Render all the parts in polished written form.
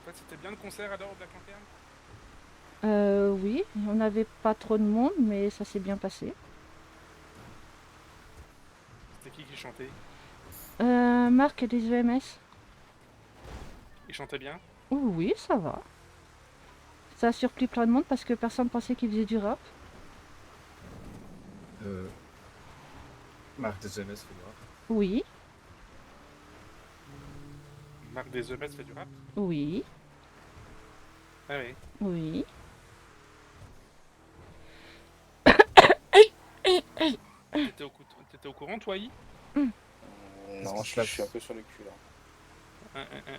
Toi, c'était bien le concert alors au Black Lantern? Oui, on n'avait pas trop de monde, mais ça s'est bien passé. C'était qui chantait? Marc des EMS. Il chantait bien? Oh oui, ça va. Ça a surpris plein de monde parce que personne pensait qu'il faisait du rap. Euh, Marc des EMS fait du rap. Oui, Marc des EMS fait du rap? oui, Ah oui. oui. T'étais au courant, toi, I? Qu'est-ce Non, qui se je suis un passe? peu sur le cul là. Hein, hein, hein.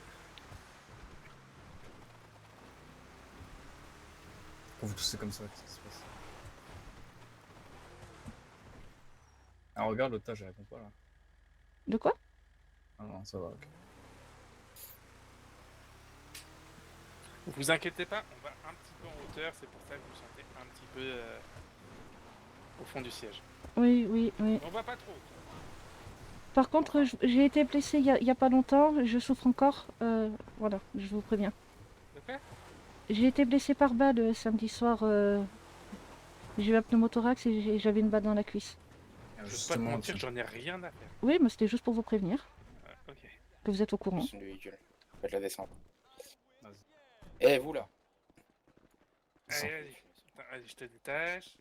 Pourquoi vous toussez comme ça? Qu'est-ce qui se passe? Ah, regarde, l'otage, elle répond pas là. De quoi? Ah non, ça va, ok. Vous inquiétez pas, on va un petit peu en hauteur, c'est pour ça que vous sentez un petit peu au fond du siège. Oui, oui, oui. On va pas trop. Par contre, j'ai été blessée il y a pas longtemps, je souffre encore. Voilà, je vous préviens. De quoi? J'ai été blessée par balle samedi soir. J'ai eu un pneumothorax et j'avais une balle dans la cuisse. Je vais pas te Justement, mentir, tiens. j'en ai rien à faire. Oui, mais c'était juste pour vous prévenir Ok. que vous êtes au courant. C'est une véhicule. Faites la descente. Vas-y. Eh, vous là! Allez, Descends. vas-y. Attends, vas-y, je te détache.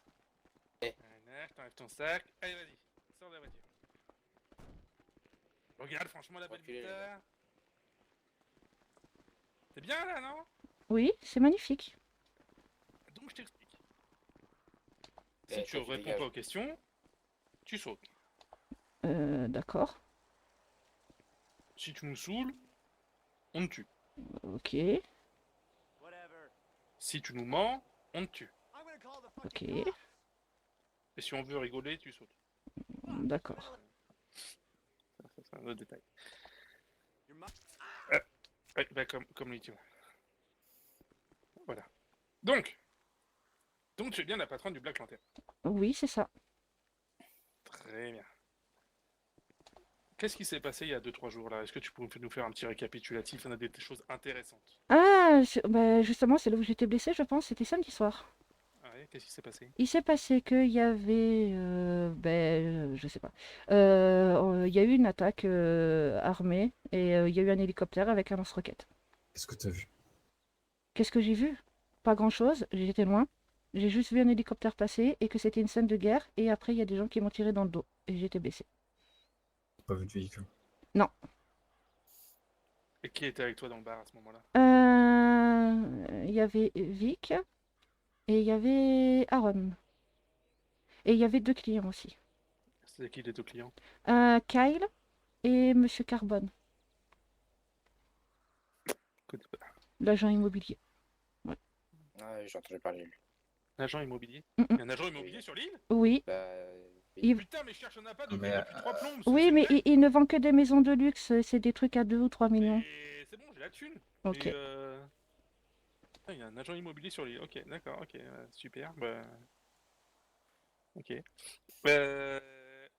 Eh. Voilà, je t'enlève ton sac. Allez, vas-y. Sors de la voiture. Regarde, franchement, la belle Reculez, les Vita. T'es bien là, non? Oui, c'est magnifique. Donc, je t'explique. Si Eh, tu toi, tu réponds pas dégages. aux questions, tu sautes. D'accord. Si tu nous saoules, on te tue. Ok, Si tu nous mens, on te tue. ok, Et si on veut rigoler, tu sautes. d'accord. Ça, c'est un autre détail. Ouais, bah comme lui, tu vois. Voilà. Donc tu es bien la patronne du Black Lantern. Oui, c'est ça. Très bien. Qu'est-ce qui s'est passé il y a 2-3 jours là? Est-ce que tu peux nous faire un petit récapitulatif? On a des choses intéressantes. Ah, bah, justement, c'est là où j'étais blessée, je pense. C'était samedi soir. Ah ouais, qu'est-ce qui s'est passé? Il s'est passé qu'il y avait, je sais pas. Il y a eu une attaque armée et il y a eu un hélicoptère avec un lance-roquette. Qu'est-ce que t'as vu? Qu'est-ce que j'ai vu? Pas grand-chose, j'étais loin. J'ai juste vu un hélicoptère passer et que c'était une scène de guerre. Et après, il y a des gens qui m'ont tiré dans le dos et j'étais blessée. T'as pas vu de véhicule? Non. Et qui était avec toi dans le bar à ce moment-là? Il y avait Vic et il y avait Aaron. Et il y avait deux clients aussi. C'était qui les deux clients? Kyle et Monsieur Carbone, Connais pas. l'agent immobilier. Ouais. Ah, j'ai entendu parler de lui. Agent immobilier? Mm, Il mm. y a un agent immobilier sur l'île? Oui. Bah, oui. Il- Putain, mais je cherche un appart Non, mais depuis 3 plombes, Oui, c'est une mais blague? il ne vend que des maisons de luxe. C'est des trucs à 2 ou 3 millions. Mais c'est bon, j'ai la thune. Ok. Mais ah, il y a un agent immobilier sur l'île. Ok, d'accord, ok, super. Bah, ok.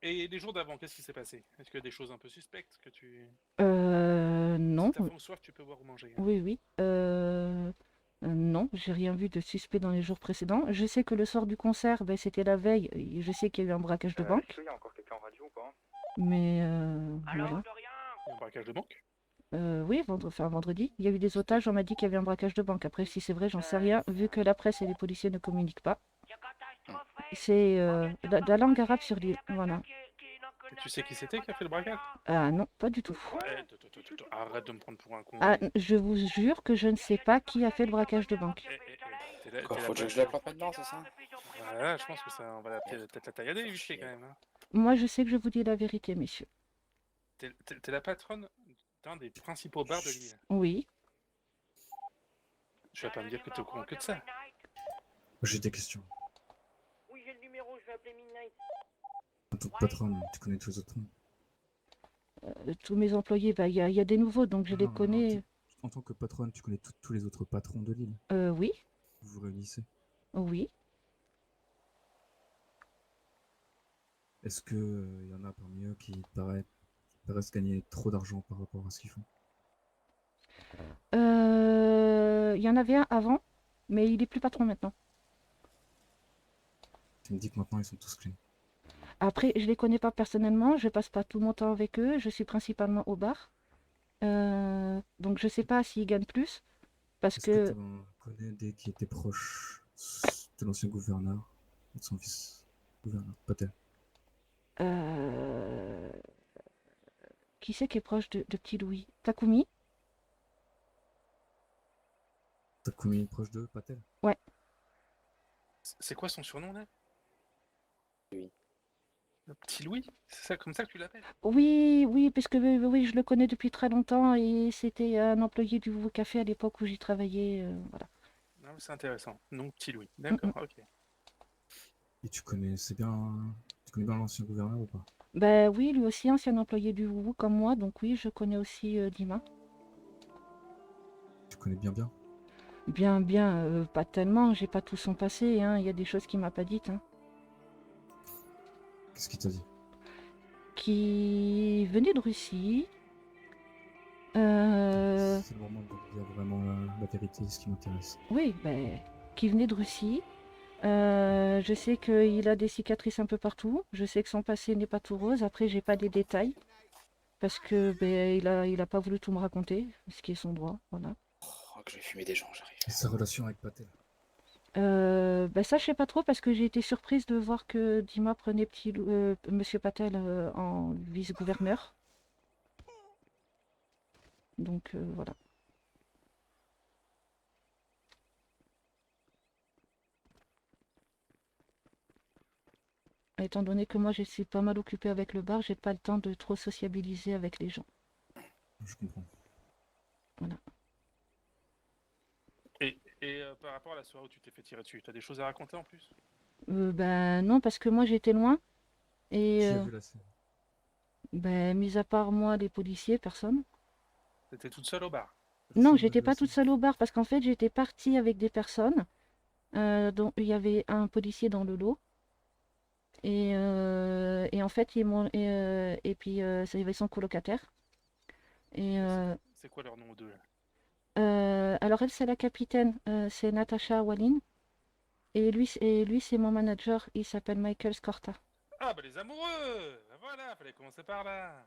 Et les jours d'avant, qu'est-ce qui s'est passé? Est-ce qu'il y a des choses un peu suspectes que tu... Si Non. t'as faim ou soif, tu peux boire ou manger, hein. Oui, oui. Non, j'ai rien vu de suspect dans les jours précédents. Je sais que le soir du concert, ben, c'était la veille. Et je sais qu'il y a eu un braquage de Est-ce banque. qu'il y a encore quelqu'un en radio ou pas? Mais voilà. Il y a un braquage de banque? Oui, enfin, vendredi, il y a eu des otages. On m'a dit qu'il y avait un braquage de banque. Après, si c'est vrai, j'en sais rien. Vu que la presse et les policiers ne communiquent pas. C'est la langue arabe sur l'île. Voilà. Et tu sais qui c'était qui a fait le braquage? Ah non, pas du tout. Arrête de me prendre pour un con. Ah, je vous jure que je ne sais pas qui a fait le braquage de banque. Quoi, faut que je la plante maintenant, c'est ça? Voilà, je pense que ça, on va peut-être la taillader, vite fait quand même, hein. Moi, je sais que je vous dis la vérité, messieurs. T'es la patronne d'un des principaux bars de l'île. Oui. Tu vas pas me dire que t'es au courant que de ça. J'ai des questions. Oui, j'ai le numéro, je vais appeler Midnight. En tant que patron, tu connais tous les autres noms? Tous mes employés, bah, il y a des nouveaux, donc je les Non, non, non, connais. en tant que patronne, tu connais tous les autres patrons de l'île. Oui, Vous vous réunissez. oui. Est-ce que y en a parmi eux qui paraissent gagner trop d'argent par rapport à ce qu'ils font? y en avait un avant, mais il est plus patron maintenant. Tu me dis que maintenant ils sont tous clean. Après, je les connais pas personnellement, je passe pas tout mon temps avec eux, je suis principalement au bar. Donc je sais pas s'ils gagnent plus, parce Est-ce que que tu en connais des qui étaient proches de l'ancien gouverneur, ou de son vice-gouverneur, Patel? euh, qui c'est qui est proche de Petit Louis? Takumi? Takumi est proche de Patel? Ouais. C'est quoi son surnom là? Oui. Le petit Louis? C'est ça, comme ça que tu l'appelles? Oui, oui, parce que oui, je le connais depuis très longtemps et c'était un employé du Nouveau Café à l'époque où j'y travaillais, voilà. Non, c'est intéressant. Donc petit Louis. Mm, D'accord, mm. ok. Et tu connais bien l'ancien gouverneur ou pas? Ben oui, lui aussi ancien employé du Wu comme moi, donc oui, je connais aussi Dima. Tu connais bien? Bien, bien, pas tellement, j'ai pas tout son passé, hein, il y a des choses qu'il m'a pas dites, hein. Qu'est-ce qu'il t'a dit? Qui venait de Russie. Euh, C'est le moment de dire vraiment la vérité, ce qui m'intéresse. oui, ben, qui venait de Russie. Je sais qu'il a des cicatrices un peu partout. Je sais que son passé n'est pas tout rose. Après, j'ai pas les détails parce que ben, il a pas voulu tout me raconter, ce qui est son droit, voilà. Oh, que j'ai fumé des gens, j'arrive. Et sa relation avec Patel? Ben ça, je sais pas trop parce que j'ai été surprise de voir que Dima prenait Monsieur Patel en vice-gouverneur. Donc voilà. Étant donné que moi je suis pas mal occupée avec le bar, j'ai pas le temps de trop sociabiliser avec les gens. Je comprends. Voilà. Et par rapport à la soirée où tu t'es fait tirer dessus, t'as des choses à raconter en plus? Ben non, parce que moi j'étais loin et Qui a vu la scène? ben mis à part moi, les policiers, personne. T'étais toute seule au bar? Non, Personne n'a j'étais vu la pas toute scène? seule au bar parce qu'en fait j'étais partie avec des personnes dont il y avait un policier dans le lot et en fait et puis ça y avait son colocataire et C'est quoi leur nom aux deux là? alors elle c'est la capitaine, c'est Natacha Walin et lui c'est mon manager, il s'appelle Michael Scorta. Ah bah les amoureux! Voilà, fallait commencer par là.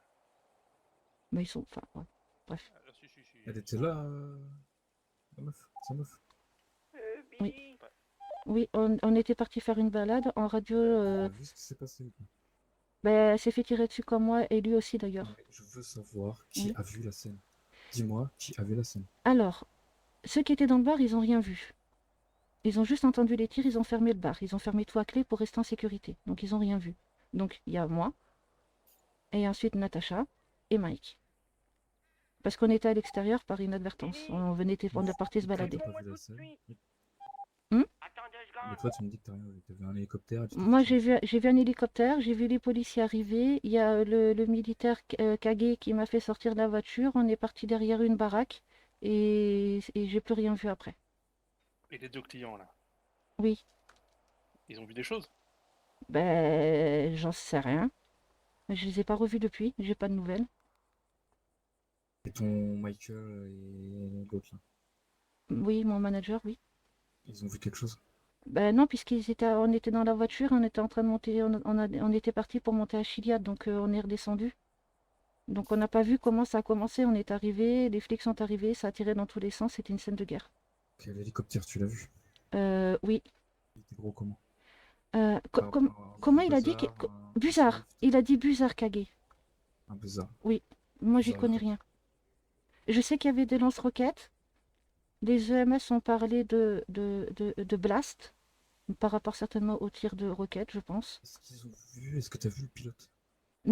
Mais ils sont, enfin ouais, bref. Ah, si, Elle ils était sont- là, la meuf, sa meuf. Oui. Billy. Oui, on était parti faire une balade en radio. Elle a vu ce qui s'est passé ou pas? Ben, elle s'est fait tirer dessus comme moi et lui aussi Non, d'ailleurs. mais je veux savoir qui Oui. a vu la scène. Dis-moi qui a vu la scène. Alors, ceux qui étaient dans le bar, ils ont rien vu. Ils ont juste entendu les tirs, ils ont fermé le bar. Ils ont fermé tout à clé pour rester en sécurité. Donc ils ont rien vu. Donc il y a moi, et ensuite Natacha et Mike. Parce qu'on était à l'extérieur par inadvertance. On est parti se Toi, balader. t'as pas vu la scène. Attends 2 Mais secondes. toi, tu me dis que t'as rien vu. T'as vu un hélicoptère et tu t'es Moi, fait tirer dessus. j'ai vu un hélicoptère, j'ai vu les policiers arriver. Il y a le militaire Kage qui m'a fait sortir de la voiture. On est parti derrière une baraque et j'ai plus rien vu après. Et les deux clients là, Oui, ils ont vu des choses? ben, j'en sais rien. Je les ai pas revus depuis, j'ai pas de nouvelles. Et ton Michael et l'autre là, Oui, mon manager, oui. ils ont vu quelque chose? Ben non, on était dans la voiture, on était en train de monter, on était parti pour monter à Chiliad, donc on est redescendu. Donc on n'a pas vu comment ça a commencé, on est arrivé, les flics sont arrivés, ça a tiré dans tous les sens, c'était une scène de guerre. Quel hélicoptère, tu l'as vu? Oui. Il était gros comment? Euh, co- Un, com- un comment il a dit Buzzard, un Buzard. Swift, Il a dit Buzard Kage. un Buzzard. Oui. Moi j'y Buzzard connais hélicoptère. rien. Je sais qu'il y avait des lance-roquettes. Les EMS ont parlé de blast, par rapport certainement au tir de roquettes, je pense. Est-ce qu'ils ont vu? Est-ce que t'as vu le pilote?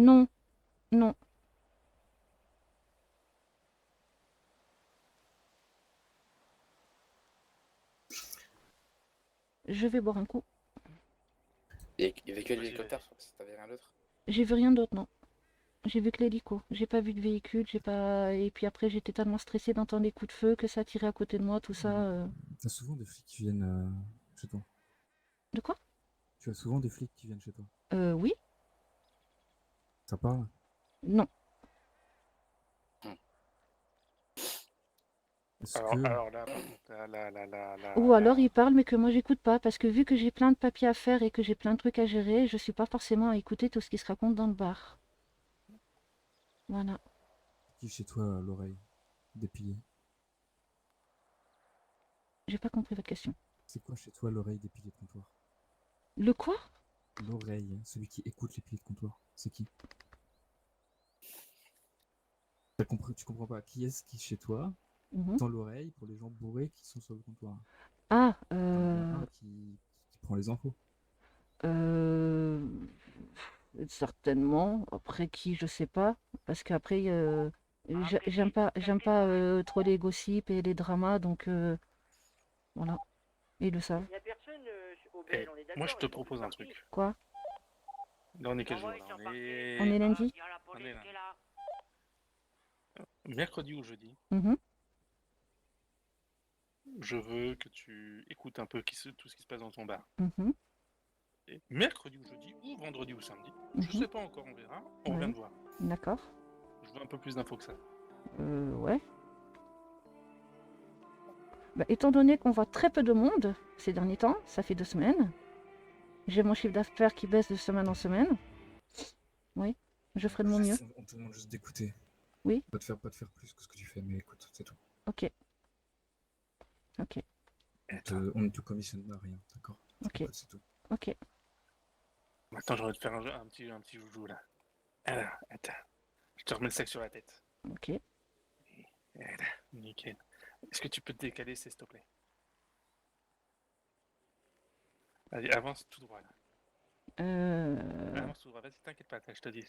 Non, non. Je vais boire un coup. Il y avait que Vas-y, l'hélicoptère, t'avais rien d'autre? J'ai vu rien d'autre, non. J'ai vu que l'hélico. J'ai pas vu de véhicule, j'ai pas. Et puis après, j'étais tellement stressée d'entendre les coups de feu que ça tirait à côté de moi, tout ça. T'as souvent des flics qui viennent chez toi. De quoi? Tu as souvent des flics qui viennent chez toi. Oui? Ça parle? Non. Est-ce Alors, que... alors là, Ou alors là. il parle mais que moi j'écoute pas parce que vu que j'ai plein de papiers à faire et que j'ai plein de trucs à gérer, je suis pas forcément à écouter tout ce qui se raconte dans le bar. Voilà. qui chez toi l'oreille des piliers? J'ai pas compris votre question. C'est quoi chez toi l'oreille des piliers de comptoir? Le quoi? L'oreille, hein, celui qui écoute les piliers de comptoir. C'est qui? Tu comprends pas qui est-ce qui chez toi Mhm. tend l'oreille pour les gens bourrés qui sont sur le comptoir? Ah, T'en as bien un qui prend les infos. euh, certainement. Après qui, je sais pas. Parce qu'après, j'aime pas trop les gossips et les dramas, donc voilà. Ils le savent. Il y a personne au Eh, BL, on est d'accord. moi, je te ils sont propose tous un partis. truc. Quoi? Là, on est quel Non, jour ils là? sont On partis. On est est lundi? Il y a la On police est là. qui est là. Mercredi ou jeudi. Mhm, Je veux que tu écoutes un peu tout ce qui se passe dans ton bar. mhm, Et mercredi ou jeudi, ou vendredi ou samedi, je mhm. sais pas encore, on verra. On revient Ouais, te voir. d'accord. Je veux un peu plus d'infos que ça. Ouais. Bah, étant donné qu'on voit très peu de monde ces derniers temps, ça fait 2 semaines, j'ai mon chiffre d'affaires qui baisse de semaine en semaine. Oui, je ferai de mon mieux. On te demande juste d'écouter. Oui, Pas de faire plus que ce que tu fais, mais écoute, c'est tout. ok, ok, Attends, On ne te commissionne à rien, d'accord? ok, Écoute, c'est tout. ok. maintenant j'aurais te faire un petit joujou là. Alors, attends. Je te remets le sac sur la tête. Ok. Voilà, nickel. Est-ce que tu peux te décaler, s'il te plaît? Allez, avance tout droit là. Avance tout droit, vas-y, t'inquiète pas, je te dis,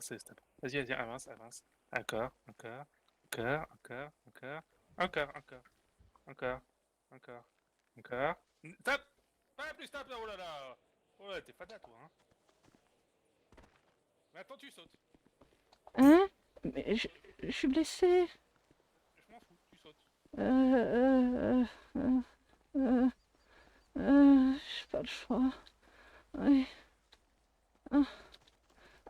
c'est stop. Vas-y, vas-y, avance, avance. Encore, encore, encore, encore, encore, encore, encore, encore, encore, encore. Stop! Pas plus stop, oh là là! Oh là, t'es fada toi, hein? Maintenant tu sautes. Hein? Mais je suis blessée. Je m'en fous, tu sautes. Euh, euh, euh, j'ai pas le choix. Aïe. Ah.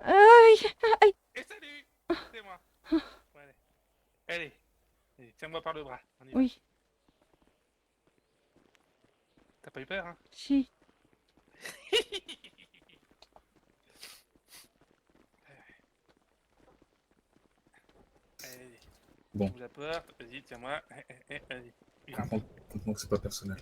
Aïe. Aïe. Et salut! C'est moi. Bon, allez. Allez, allez, tiens-moi par le bras, on y va. Oui, T'as pas eu peur, hein? si. Allez, Bon, j'ouvre la porte, vas-y, tiens-moi. Vas-y, il comprends, rentre. comprends que c'est pas personnel.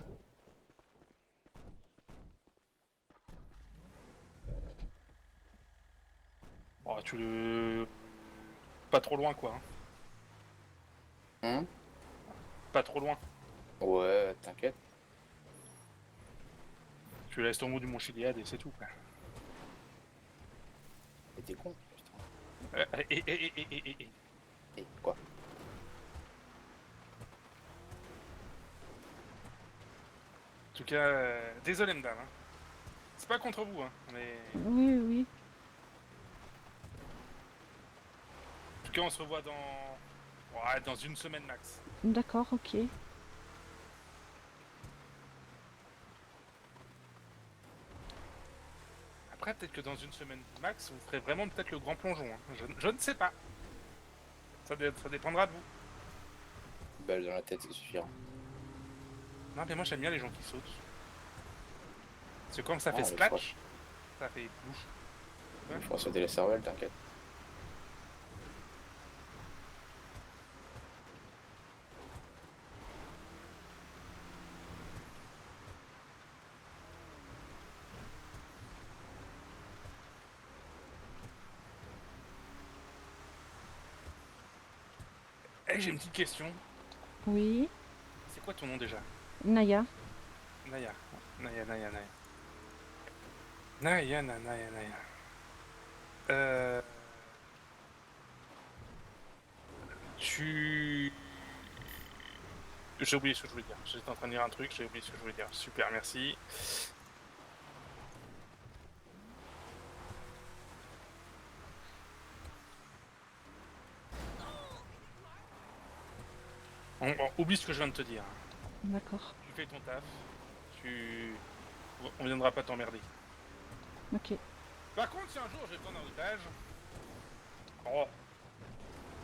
Oh, tu le... Pas trop loin, quoi. Hein. Hein? Pas trop loin. Ouais, t'inquiète. Tu laisses ton mot du Mont Chiliade et c'est tout, quoi. Mais t'es con, putain. Et. Et quoi? En tout cas, désolé, madame. Hein. C'est pas contre vous, hein, mais... Oui, oui. En tout cas, on se revoit dans... Ouais, dans une semaine max. D'accord, ok. Après, peut-être que dans une semaine max, vous ferez vraiment peut-être le grand plongeon. Hein. Je ne sais pas. Ça dépendra de vous. Balle dans la tête, c'est suffisant. Non, mais moi, j'aime bien les gens qui sautent. Parce que comme ça fait mais splash, ça fait bouche. Il faut sauter les cervelles, t'inquiète. Eh, j'ai une petite question. Oui. C'est quoi ton nom déjà? Naya. Naya. Naya. Naya. Tu... J'ai oublié ce que je voulais dire. J'étais en train de dire un truc, j'ai oublié ce que je voulais dire. Super, merci. Oublie ce que je viens de te dire. D'accord. Tu fais ton taf. On viendra pas t'emmerder. Ok. Par contre, si un jour je vais prendre un otage... Oh,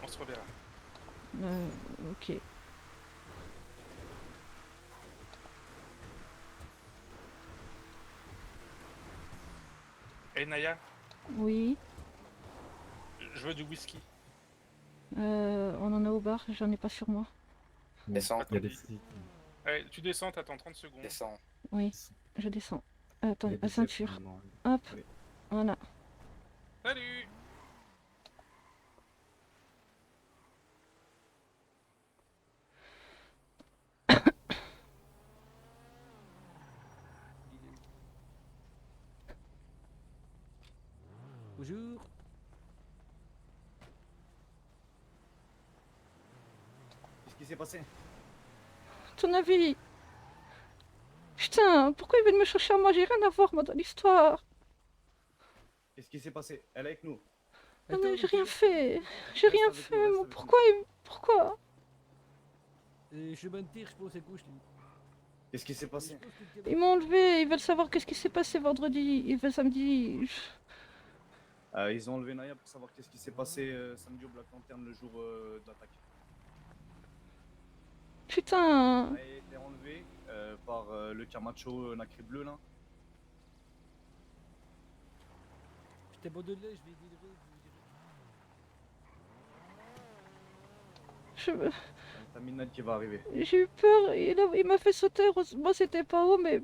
on se reverra. Ok. Hey Naya, Oui. je veux du whisky. On en a au bar, j'en ai pas sur moi. Descends. Il y a des flics. Allez, tu descends, t'attends 30 secondes. Descends. Oui, je descends. Attends, Il y a la des ceinture. chefs, non. Hop, Oui. voilà. Salut. Bonjour. Qu'est-ce qui s'est passé? Ton avis? Putain, pourquoi ils viennent me chercher à moi? J'ai rien à voir, moi, dans l'histoire. Qu'est-ce qui s'est passé? Elle est avec nous. Non, mais j'ai rien fait. J'ai rien avec nous, fait. reste Moi, avec pourquoi Pourquoi? Je mentir, je pense à gauche. Qu'est-ce qui s'est passé? Ils m'ont enlevé. Ils veulent savoir qu'est-ce qui s'est passé vendredi et samedi. Ils ont enlevé Naya pour savoir qu'est-ce qui s'est passé samedi au Black Lantern le jour de l'attaque. Putain. Naya a été enlevée par le Camacho nacré bleu là. Je t'abandonne là, je vais délirer. T'as Midnight qui va arriver. J'ai eu peur. Il m'a fait sauter. Heureusement, c'était pas haut, mais.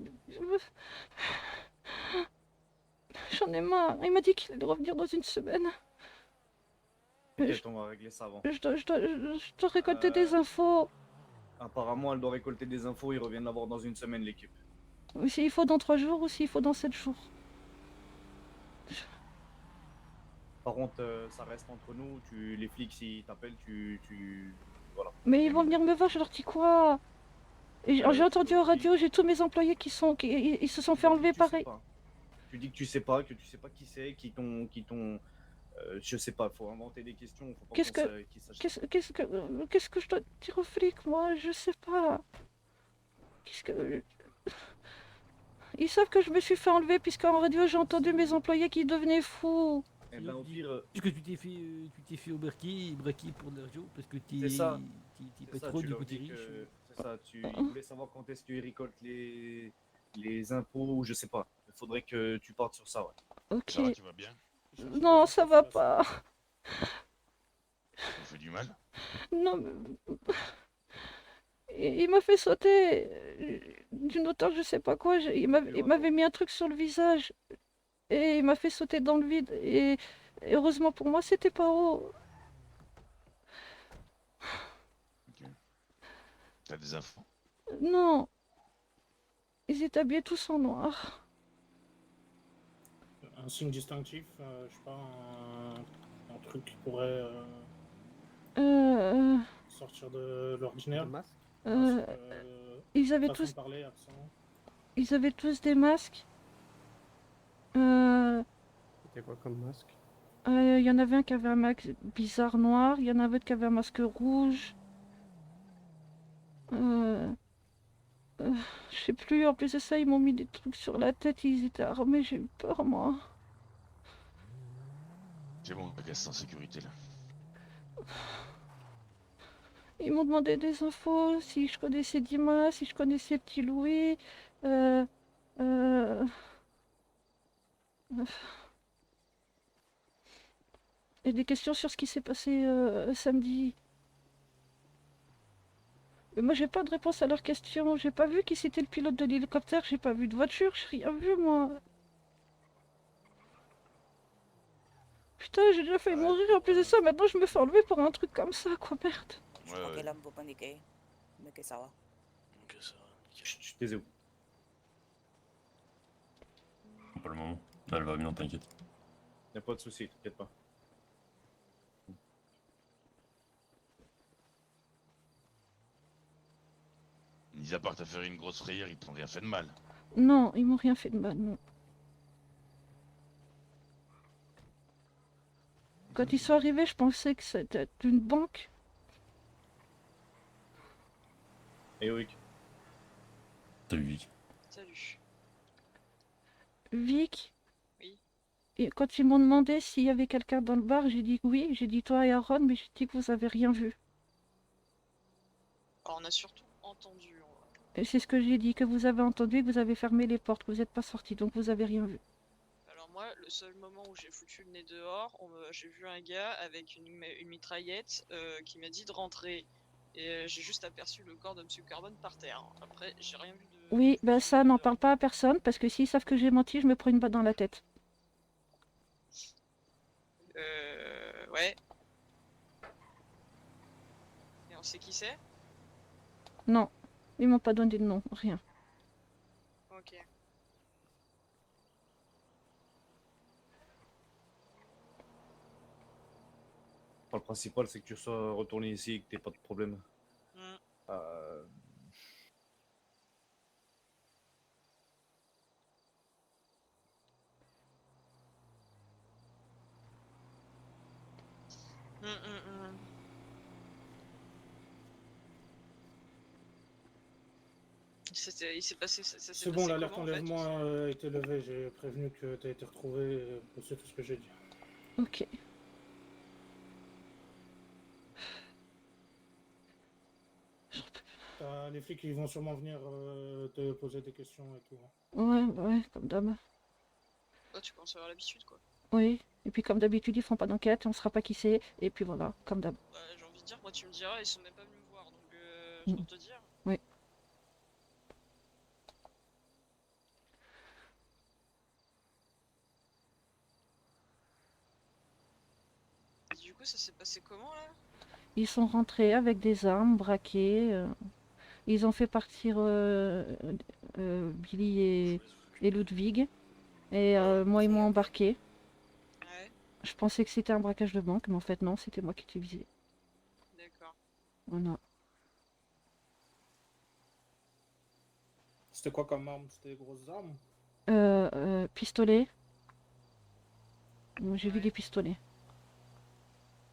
J'en ai marre. Il m'a dit qu'il allait revenir dans une semaine. Peut-être on va régler ça avant. Je dois récolter des infos. Apparemment, elle doit récolter des infos. Ils reviennent l'avoir dans une semaine, l'équipe. S'il faut dans 3 jours ou s'il faut dans 7 jours. Par contre, ça reste entre nous. Les flics, s'ils t'appellent, voilà. Mais ils vont venir me voir, je leur dis quoi? J'ai entendu en radio, j'ai tous mes employés qui se sont fait enlever pareil. Tu dis que tu sais pas qui c'est, qui t'ont. Je sais pas, faut inventer des questions. Faut pas Qu'est-ce que je dois dire aux flics, moi? Je sais pas. Ils savent que je me suis fait enlever puisqu'en radio j'ai entendu mes employés qui devenaient fous. Eh ben au pire. Puisque tu t'es fait braquer pour l'argent parce que t'es C'est ça. patron Tu du leur côté dis riche. que c'est ça. Ils voulaient savoir quand est-ce qu'ils récoltent les impôts, je sais pas. Il faudrait que tu partes sur ça, ouais. Ok. Ça va, tu vas bien? Non, ça va pas. Ça me fait du mal? Non, mais... Il m'a fait sauter d'une hauteur, je sais pas quoi. Il m'avait mis un truc sur le visage. Et il m'a fait sauter dans le vide. Et heureusement pour moi, c'était pas haut. Ok. T'as des infos? Non. Ils étaient habillés tous en noir. Un signe distinctif, je sais pas, un truc qui pourrait sortir de l'ordinaire. Ils avaient façon tous... de parler, accent. Ils avaient tous des masques. C'était quoi comme masque? Il y en avait un qui avait un masque bizarre noir. Il y en avait un qui avait un masque rouge. Je sais plus, en plus de ça, ils m'ont mis des trucs sur la tête, ils étaient armés, j'ai eu peur, moi. C'est bon, reste en sécurité là. Ils m'ont demandé des infos, si je connaissais Dima, si je connaissais Petit Louis. Et des questions sur ce qui s'est passé samedi. Mais moi, j'ai pas de réponse à leurs questions. J'ai pas vu qui c'était le pilote de l'hélicoptère, j'ai pas vu de voiture, j'ai rien vu, moi. Putain, j'ai déjà failli mourir en plus de ça, maintenant je me fais enlever pour un truc comme ça, quoi, merde. Ouais, ouais. Ok, ça va. Je taisez-vous. Pas le moment. Elle va bien, t'inquiète. Y'a pas de soucis, t'inquiète pas. Mis à part t'as fait une grosse frayeur, ils t'ont rien fait de mal. Non, ils m'ont rien fait de mal, non. Quand ils sont arrivés, je pensais que c'était une banque. Et Wick. Salut Vic. Salut. Vic. Oui. Et quand ils m'ont demandé s'il y avait quelqu'un dans le bar, j'ai dit oui. J'ai dit toi et Aaron, mais j'ai dit que vous avez rien vu. Alors, on a surtout entendu. Et c'est ce que j'ai dit, que vous avez entendu et que vous avez fermé les portes, que vous n'êtes pas sortis, donc vous avez rien vu. Alors moi, le seul moment où j'ai foutu le nez dehors, j'ai vu un gars avec une mitraillette qui m'a dit de rentrer. Et j'ai juste aperçu le corps de Monsieur Carbone par terre. Après, j'ai rien vu de... Oui, ben ça, n'en parle pas à personne, parce que s'ils savent que j'ai menti, je me prends une balle dans la tête. Ouais. Et on sait qui c'est? Non, ils m'ont pas donné de nom, rien. Ok. Le principal, c'est que tu sois retourné ici et que t'aies pas de problème. Il s'est passé... C'est bon, l'alerte enlèvement a été levée. J'ai prévenu que tu as été retrouvé. C'est tout ce que j'ai dit. Ok. Les flics, ils vont sûrement venir te poser des questions et tout. Ouais, comme d'hab. Oh, tu commences à avoir l'habitude, quoi. Oui, et puis comme d'habitude, ils font pas d'enquête, on saura pas qui c'est, et puis voilà, comme d'hab. Bah, j'ai envie de dire, moi tu me diras, ils sont même pas venus me voir, donc je peux te dire. Oui. Et du coup, ça s'est passé comment, là? Ils sont rentrés avec des armes, braqués, ils ont fait partir Billy et Ludwig, et moi ils m'ont embarqué. Ouais. Je pensais que c'était un braquage de banque, mais en fait non, c'était moi qui étais visé. D'accord. Voilà. C'était quoi comme arme? C'était des grosses armes? Pistolet. J'ai vu des pistolets.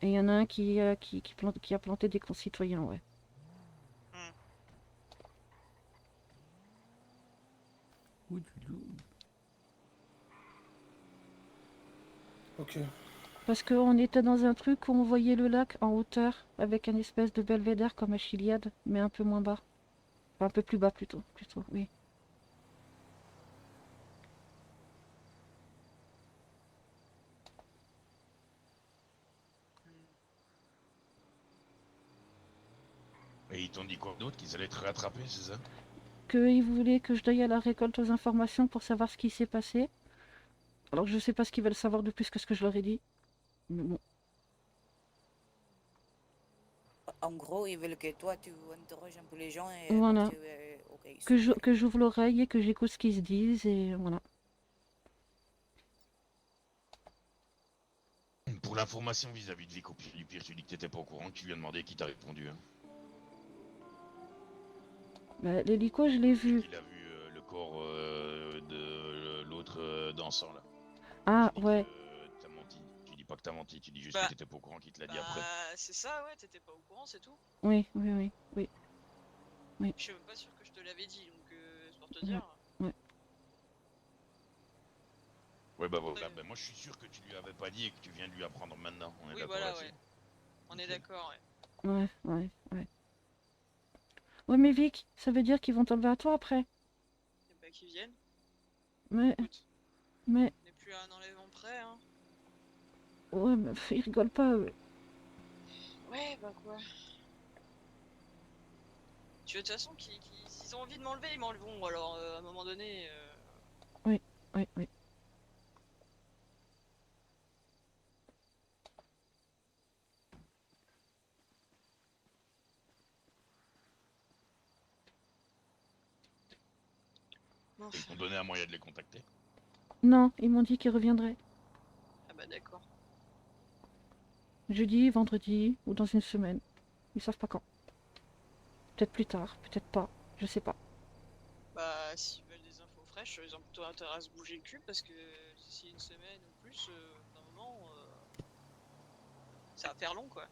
Et il y en a un qui a planté des concitoyens, ouais. Ok. Parce qu'on était dans un truc où on voyait le lac en hauteur, avec un espèce de belvédère comme à Chiliade, mais un peu moins bas. Enfin, un peu plus bas plutôt, oui. Et ils t'ont dit quoi d'autre? Qu'ils allaient te rattraper, c'est ça? Qu'ils voulaient que je aille à la récolte aux informations pour savoir ce qui s'est passé. Alors je sais pas ce qu'ils veulent savoir de plus que ce que je leur ai dit. Mais bon. En gros, ils veulent que toi, tu interroges un peu les gens et Voilà. okay, Que j'ouvre l'oreille et que j'écoute ce qu'ils se disent et voilà. Pour l'information vis-à-vis de Vic, au pire, tu dis que t'étais pas au courant, que tu lui as demandé qui t'a répondu. Hein. Bah, l'hélico, je l'ai vu. Il a vu le corps de l'autre dansant là. Ah, ouais. T'as menti. Tu dis pas que t'as menti, tu dis juste Bah, que t'étais pas au courant qu'il te l'a dit après. C'est ça, ouais, t'étais pas au courant, c'est tout. Oui. Je suis même pas sûr que je te l'avais dit, donc c'est pour te dire. Ouais. Ouais, bah voilà, bah, moi je suis sûr que tu lui avais pas dit et que tu viens de lui apprendre maintenant. On est d'accord là-dessus. Ouais. On est d'accord, Ouais. Ouais, mais Vic, ça veut dire qu'ils vont t'enlever à toi après. Et bah qu'ils viennent. Mais... On n'est plus à un enlèvement près, hein. Ouais, mais ils rigolent pas, eux. Ouais, bah quoi. Tu veux, de toute façon, s'ils ont envie de m'enlever, ils m'enleveront, alors à un moment donné... Oui. Ils t'ont donné un moyen de les contacter? Non, ils m'ont dit qu'ils reviendraient. Ah bah d'accord. Jeudi, vendredi ou dans une semaine. Ils savent pas quand. Peut-être plus tard, peut-être pas. Je sais pas. Bah s'ils veulent des infos fraîches, ils ont plutôt intérêt à se bouger le cul parce que d'ici une semaine ou plus, d'un moment, ça va faire long quoi.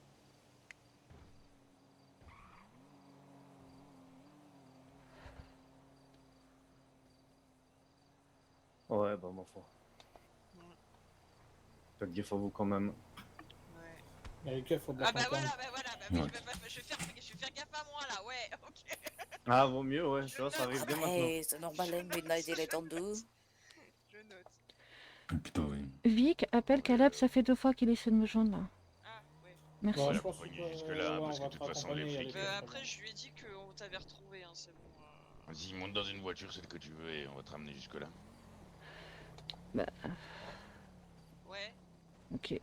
Ouais, bah ma foi. Faites gaffe à vous quand même. Mais gaffe, faut Ah bah voilà, je vais faire gaffe à moi là, ouais, ok. Ah, vaut mieux, ouais, ça arrive dès maintenant. C'est normal, hein, Midnight il est tendu. Je note. Plutôt, oui. Vic, appelle Caleb, ça fait 2 fois qu'il essaie de me joindre là. Ah, ouais. Merci. Bon, Ouais, je pense poignée que jusque-là, ouais, parce on que va de te toute façon, les raccompagner, flics. il y a des Après, je lui ai dit qu'on t'avait retrouvé, hein, c'est bon. Vas-y, monte dans une voiture, celle que tu veux, et on va te ramener jusque-là. Bah, Ouais. ok.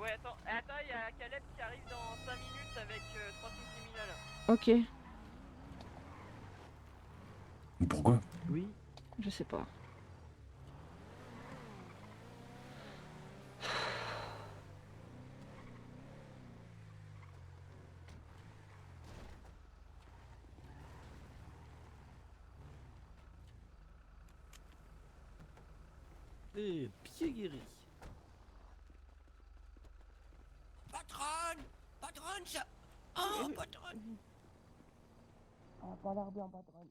Ouais, attends, il y a Caleb qui arrive dans 5 minutes avec 300 criminels. Ok, Pourquoi? Oui. je sais pas. Et pied guéri. Patronne! Patronne, ça... Oh, patronne! Ah, pas l'air bien, patronne.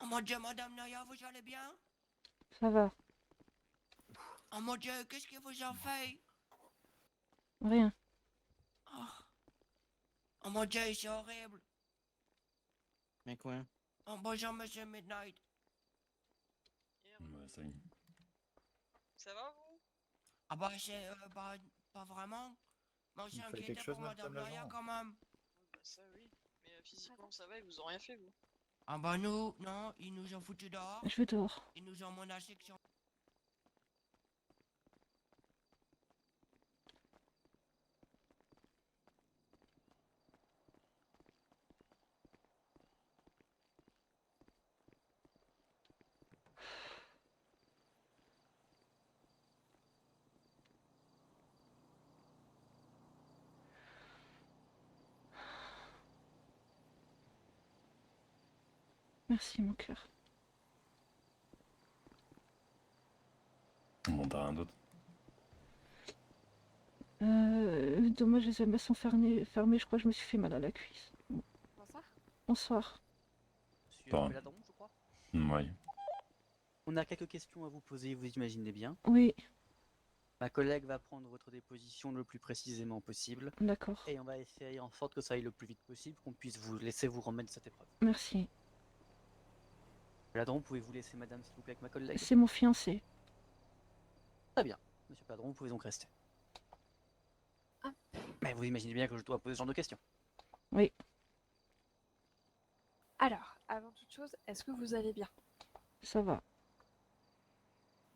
Oh mon Dieu, Madame Naya, vous allez bien? Ça va, Oh mon Dieu, qu'est-ce que vous en faites? rien. Oh. Oh mon Dieu, c'est horrible. Mais quoi? Oh bonjour, Monsieur Midnight. Ouais, ça y est. Ça va, vous? Ah bah c'est... pas vraiment. Mais on s'est inquiété pour Madame Naya quand même. Bah ça, oui. Mais physiquement, ça va, ils vous ont rien fait, vous. Ah bah nous, non, ils nous ont foutu dehors. Je vais dehors. Ils nous ont menacé que si on... Merci, mon cœur. Bon, t'as rien d'autre? Dommage, les amas sont fermés, je crois que je me suis fait mal à la cuisse. Bonsoir. Bonsoir. Monsieur Pas. Peladron, je crois. Ouais. On a quelques questions à vous poser, vous imaginez bien. Oui, Ma collègue va prendre votre déposition le plus précisément possible. d'accord. Et on va essayer en sorte que ça aille le plus vite possible, qu'on puisse vous laisser vous remettre cette épreuve. Merci. Peladron, pouvez-vous laisser madame, s'il vous plaît, avec ma collègue? C'est mon fiancé. Très bien. Monsieur Peladron, vous pouvez donc rester. Ah. Mais vous imaginez bien que je dois poser ce genre de questions. Oui, Alors, avant toute chose, est-ce que vous allez bien? ça va.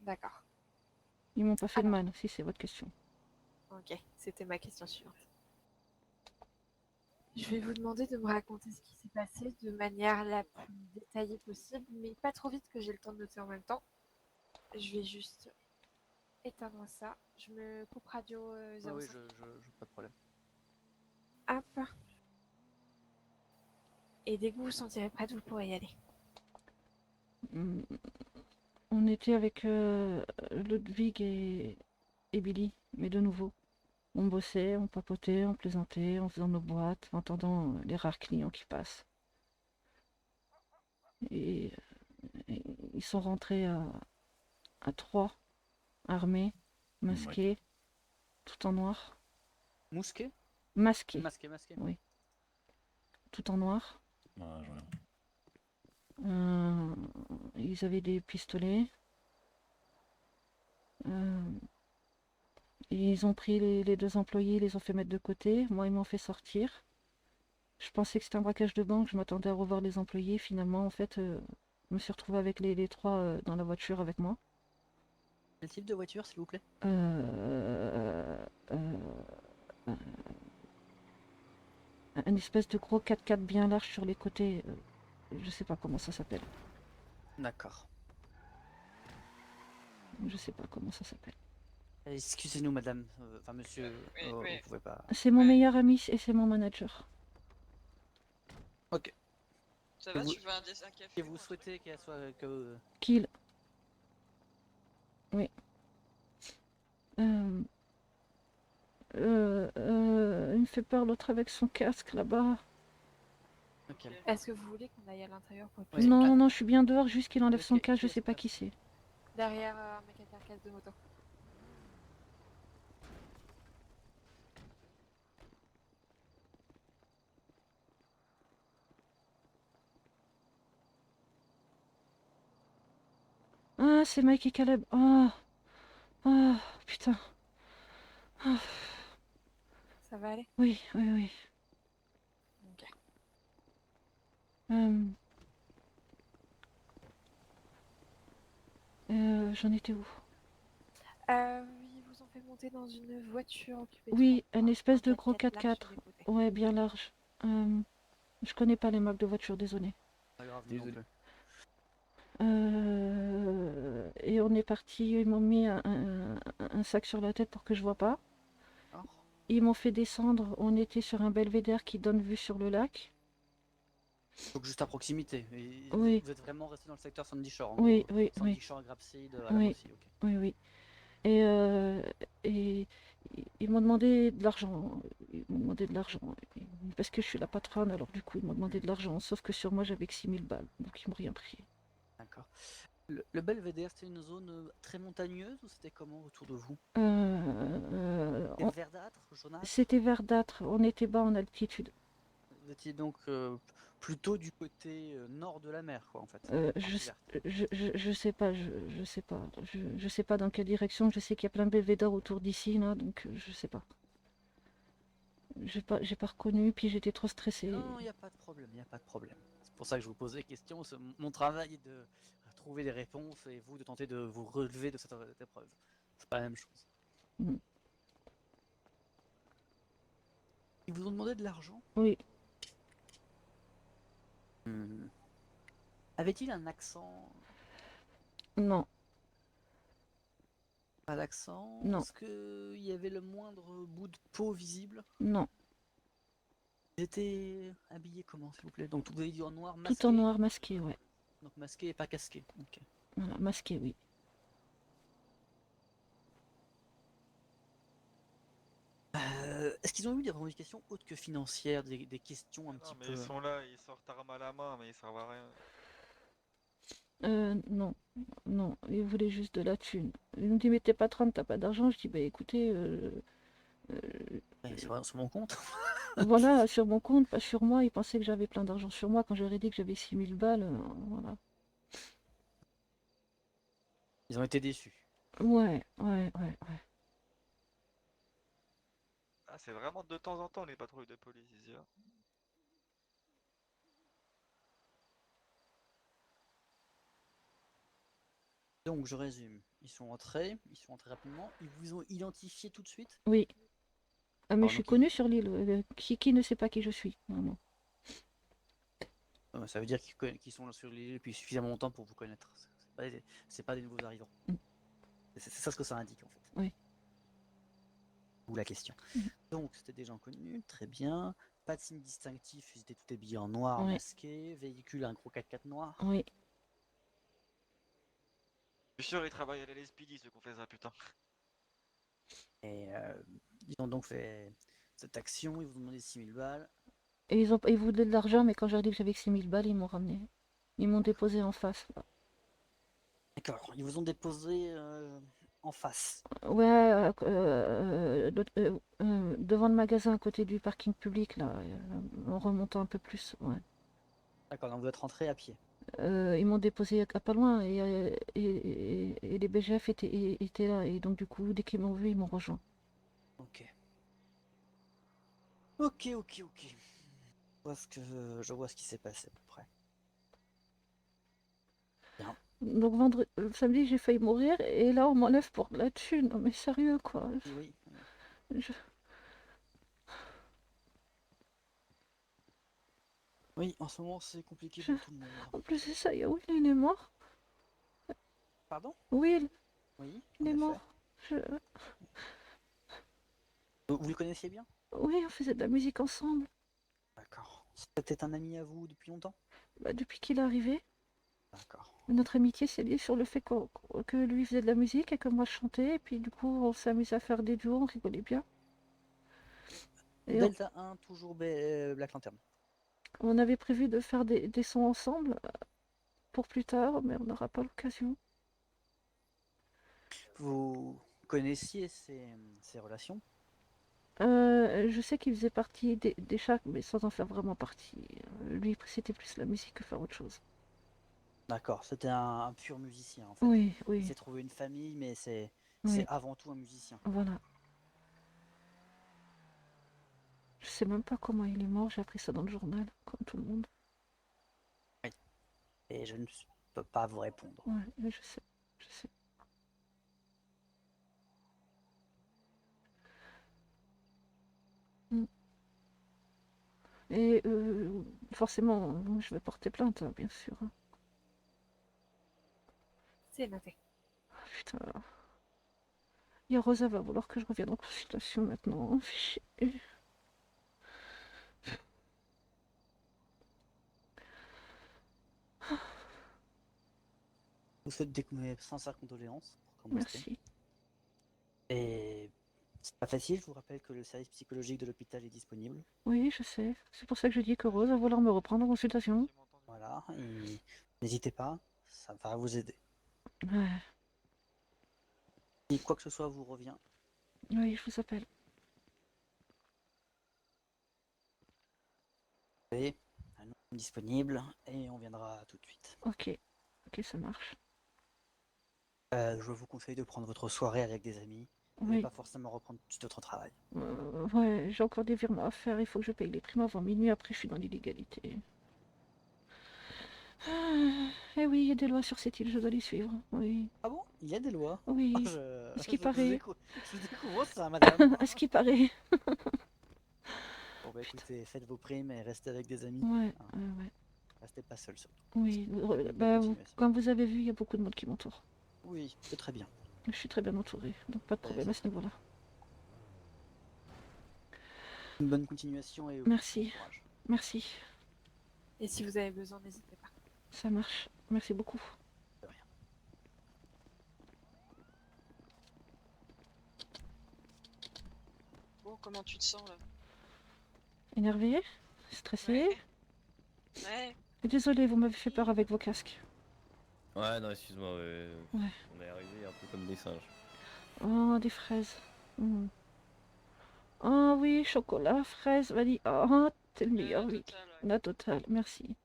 D'accord. Ils m'ont pas fait de mal, si c'est votre question. Ok, c'était ma question suivante. Je vais vous demander de me raconter ce qui s'est passé de manière la plus détaillée possible, mais pas trop vite que j'ai le temps de noter en même temps. Je vais juste éteindre ça. Je me coupe radio 05. Oui, pas de problème. Hop. Et dès que vous vous sentirez prête, vous pourrez y aller. On était avec Ludwig et Billy, mais de nouveau. On bossait, on papotait, on plaisantait, on faisait nos boîtes, en attendant les rares clients qui passent. Et ils sont rentrés à 3, armés, masqués, tout en noir. Mousquet? Masqués. Masqué. Oui. Tout en noir. Ah, je regarde. Ils avaient des pistolets. Et ils ont pris les 2 employés, ils les ont fait mettre de côté. Moi, ils m'ont fait sortir. Je pensais que c'était un braquage de banque, je m'attendais à revoir les employés. Finalement, en fait, je me suis retrouvée avec les 3 dans la voiture avec moi. Quel type de voiture, s'il vous plaît? Un espèce de gros 4x4 bien large sur les côtés. Je sais pas comment ça s'appelle. D'accord. Je sais pas comment ça s'appelle. Excusez-nous, madame. Enfin, monsieur, vous pouvez pas... C'est mon meilleur ami et c'est mon manager. Ok. Ça va, vous- tu veux un café? Et vous souhaitez qu'elle soit... Kill. Oui. Il me fait peur l'autre avec son casque là-bas. Est-ce que vous voulez qu'on aille à l'intérieur pour le Non, je suis bien dehors, juste qu'il enlève son casque, je sais pas qui c'est. derrière un mec à carcasse de moto. Ah, c'est Mike et Caleb. Ah, ah, putain. Ah, Ça va aller? oui, oui, oui. Ok. J'en étais où? Ils vous ont fait monter dans une voiture occupée de Oui, trois un portes, espèce de un gros 4x4 large sur 4x4. les côtés. Ouais, bien large. Je connais pas les marques de voiture, désolé. Pas grave, nous non Désolé. plus. Et on est parti, ils m'ont mis un sac sur la tête pour que je vois pas. D'accord. Ils m'ont fait descendre, on était sur un belvédère qui donne vue sur le lac. Donc juste à proximité. Et Oui. vous êtes vraiment resté dans le secteur Sandy Shore en Oui, gros. oui, Sandy oui. Shore, Grapeseed, à la Oui, Mossy, ok. oui, oui. Et ils m'ont demandé de l'argent. Ils m'ont demandé de l'argent. Parce que je suis la patronne, alors du coup, ils m'ont demandé de l'argent. Sauf que sur moi, j'avais que 6000 balles. Donc, ils m'ont rien pris. D'accord. Le Belvédère, c'était une zone très montagneuse ou c'était comment autour de vous? C'était verdâtre, jaunâtre? C'était verdâtre. On était bas en altitude. Vous étiez donc plutôt du côté nord de la mer, quoi, en fait. Je sais pas, je sais pas. Je sais pas dans quelle direction. Je sais qu'il y a plein de belvédères autour d'ici, là. Donc, je sais pas. J'ai pas reconnu, puis j'étais trop stressée. Non, il n'y a pas de problème, il n'y a pas de problème. C'est pour ça que je vous pose des questions. Mon travail est de trouver des réponses et vous de tenter de vous relever de cette épreuve. C'est pas la même chose. Mm. Ils vous ont demandé de l'argent? Oui. Avait-il un accent? Non. Pas d'accent? Non. Est-ce qu'il y avait le moindre bout de peau visible? Non. Ils étaient habillés comment, s'il vous plaît? Donc vous avez dit en noir masqué? Tout en noir masqué, ouais. Donc masqué et pas casqué. Ok. Voilà, masqué, oui. Est-ce qu'ils ont eu des revendications autres que financières, des questions un petit Non, mais peu... ils sont là, ils sortent arme à la main, mais ils servent à rien. Non, non, ils voulaient juste de la thune. Ils me disent, mais t'es patronne, t'as pas d'argent. Je dis, bah écoutez, C'est sur mon compte. voilà, sur mon compte, pas sur moi. Ils pensaient que j'avais plein d'argent sur moi quand j'aurais dit que j'avais 6000 balles. Voilà. Ils ont été déçus. Ouais. Ah, c'est vraiment de temps en temps les patrouilles de police ici. Hein. Donc je résume. Ils sont entrés rapidement. Ils vous ont identifié tout de suite? Oui. Ah, mais Alors, je suis donc, connue sur l'île. Qui ne sait pas qui je suis, vraiment. ça veut dire qu'ils sont sur l'île depuis suffisamment longtemps pour vous connaître. C'est pas des nouveaux arrivants. Mm. C'est ça ce que ça indique en fait. Oui. Ou la question. Donc c'était des gens connus, très bien. Pas de signe distinctif, ils étaient tout habillés en noir, Oui. masqués. Véhicule, un gros 4x4 noir. Oui. Je suis sûr, ils travaillent à la LSPD ceux qu'on fait ça, putain. Et ils ont donc fait cette action, ils vous ont demandé 6000 balles. Et ils voulaient de l'argent, mais quand j'ai dit que j'avais que 6000 balles, ils m'ont ramené. Ils m'ont déposé en face. Là. D'accord, ils vous ont déposé en face. Ouais, devant le magasin à côté du parking public, là, en remontant un peu plus. Ouais. D'accord, donc vous êtes rentré à pied. Ils m'ont déposé à pas loin et les BGF étaient là. Et donc, du coup, dès qu'ils m'ont vu, ils m'ont rejoint. Ok. Je vois ce qui s'est passé à peu près. Bien. Donc, samedi, j'ai failli mourir et là, on m'enlève pour de la thune. Non, mais sérieux, quoi. Oui. Oui, en ce moment, c'est compliqué pour tout le monde. En plus, c'est ça, Will, il est mort. Pardon? Will. Oui, il est mort. Vous le connaissiez bien? Oui, on faisait de la musique ensemble. D'accord. C'était un ami à vous depuis longtemps? Bah, depuis qu'il est arrivé. D'accord. Notre amitié s'est liée sur le fait que lui faisait de la musique et que moi je chantais. Et puis du coup, on s'amusait à faire des duos, on rigolait bien. Et Delta 1, toujours Black Lantern. on avait prévu de faire des sons ensemble pour plus tard, mais on n'aura pas l'occasion. Vous connaissiez ces relations? Je sais qu'il faisait partie des Shaks, mais sans en faire vraiment partie. Lui, c'était plus la musique que faire autre chose. D'accord, c'était un pur musicien en fait. Oui, Il oui, s'est trouvé une famille, mais c'est oui. avant tout un musicien. Voilà. Je sais même pas comment il est mort, j'ai appris ça dans le journal, comme tout le monde. Oui. Et je ne peux pas vous répondre. Ouais, mais je sais, je sais. Mm. Et forcément, je vais porter plainte, hein, bien sûr. C'est noté. Ah, putain. Et Rosa va vouloir que je revienne en consultation maintenant. Fais chier. Vous souhaite mes sincères condoléances pour commencer. Merci. Et c'est pas facile, je vous rappelle que le service psychologique de l'hôpital est disponible. Oui, je sais. C'est pour ça que je dis que Rose va vouloir me reprendre en consultation. Voilà, et n'hésitez pas, ça va vous aider. Ouais. Si quoi que ce soit vous revient, Oui, je vous appelle. vous savez, un nom disponible et on viendra tout de suite. Ok. Ok, ça marche. Je vous conseille de prendre votre soirée avec des amis. Vous n'allez Oui. pas forcément reprendre tout de suite votre travail. Ouais, j'ai encore des virements à faire. Il faut que je paye les primes avant minuit. Après, je suis dans l'illégalité. Ah, eh oui, il y a des lois sur cette île, je dois les suivre. Oui. Ah bon? Il y a des lois? Oui. Je... À ce qui je paraît. je découvre ça, madame. À ce qui paraît. Bon bah écoutez, faites vos primes et restez avec des amis. Ouais, hein. ouais. Restez pas seul surtout. Oui. Bonne Bah, continuation. comme vous avez vu, il y a beaucoup de monde qui m'entoure. Oui, c'est très bien. Je suis très bien entourée, donc pas de problème à ce niveau-là. Une bonne continuation et Merci. bon courage. Merci. Et si vous avez besoin, n'hésitez pas. Ça marche. Merci beaucoup. De rien. Bon, comment tu te sens là? Énervé? Stressé? Ouais. Désolée, vous m'avez fait peur avec vos casques. Ouais, non, excuse-moi, Ouais. on est arrivé un peu comme des singes. Oh, des fraises. Mm. Oh oui, chocolat, fraises, vanille. Oh, t'es le meilleur, oui. La totale, merci.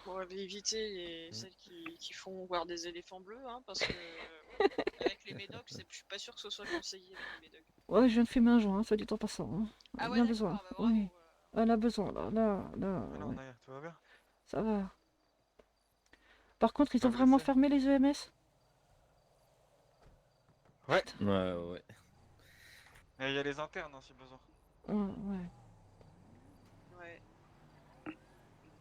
On va éviter celles qui font voir des éléphants bleus, hein, parce que avec les médocs, je suis pas sûr que ce soit conseillé avec les médocs. Ouais, je viens de fumer un joint, soit dit en passant. Hein. Ah ouais, bien d'accord, besoin. bah bravo, Oui. Elle a besoin, là. Alors, Ouais. Naya, tout va bien? Ça va. Par contre, ils Pas ont vraiment blessé? fermé les EMS? Ouais. Ouais. Et il y a les internes, hein, si besoin. Ouais. Ouais.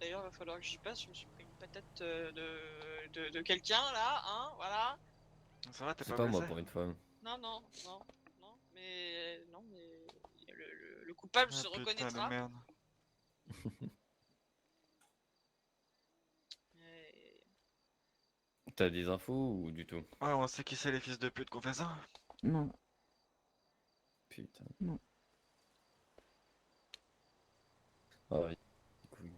D'ailleurs, il va falloir que j'y passe. Je me suis pris une patate de quelqu'un là, hein, voilà. Ça va, t'es C'est pas pas moi blessé? pour une fois. Non, mais le coupable Ah, se putain de reconnaîtra. merde. Et- T'as des infos ou du tout? Ouais, on sait qui c'est les fils de pute qu'on fait ça. Non. Putain. Non. Ah ouais. Couille.